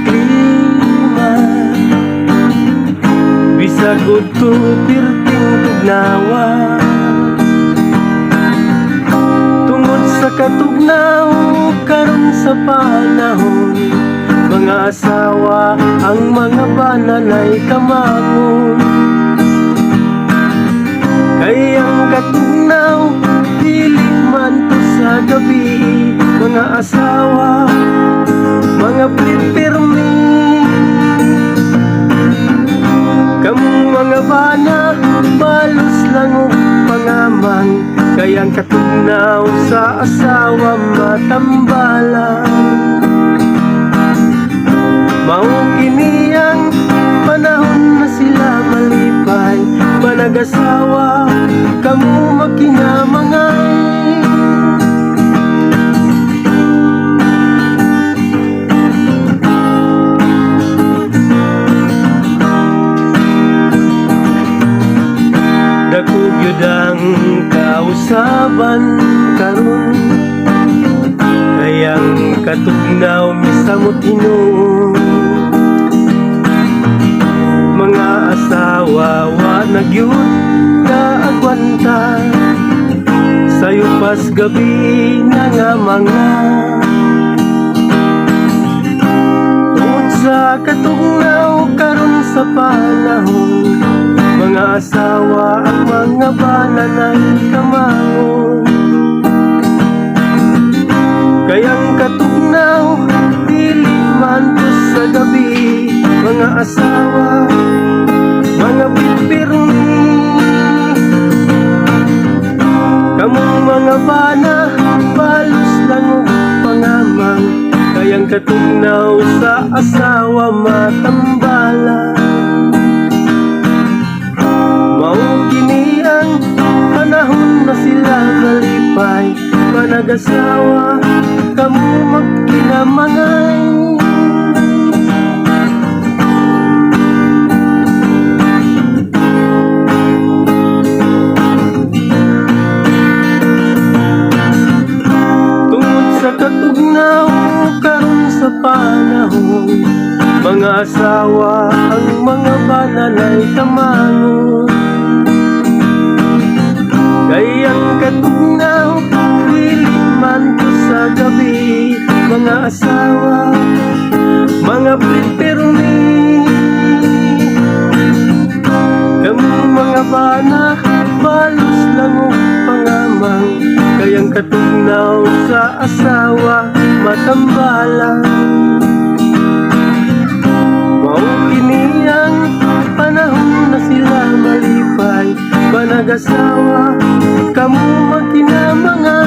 klima, bisag udto pirting tugnawa. Tungod sa katugnaw karon sa panahon, mga asawa ang mga bananay kamangon. Kay ang katugnaw dili man to sa gabi, mga asawa mga pipirmi. Kamong mga bana balos lang o pangaman, kay ang katugnaw sa asawa matambalan. Mao kini ang panahon na sila malipay, manag-asawa kamo makinamangay. Dagkog yun ang kausaban karon, kayang katugnaw misamot hinuon. Mga asawa wa nagyud kaagwanta, sayo pas gabi nga mga. Tungod sa katugnaw karon sa panahon, mga asawa ang mga bananay kamangon. Kayang katugnaw dili man to sa gabi, mga asawa mga pipirmi. Kamong mga bana balos lang o pangamang, kayang katugnaw sa asawa matambalan. Mao kini ang panahon na sila malipay, manag-asawa kamo magkinamangay. Tungod sa katugnaw karon sa panahon, mga asawa ang mga bananay kamangon. Kay ang katugnaw dili man to sa gabi, mga asawa mga pipirmi. Kamong mga bana balos lang o pangamang, kayang katugnaw sa asawa matambalan. Mao kini ang panahon na sila malipay, manag-asawa kamo magkinamangay.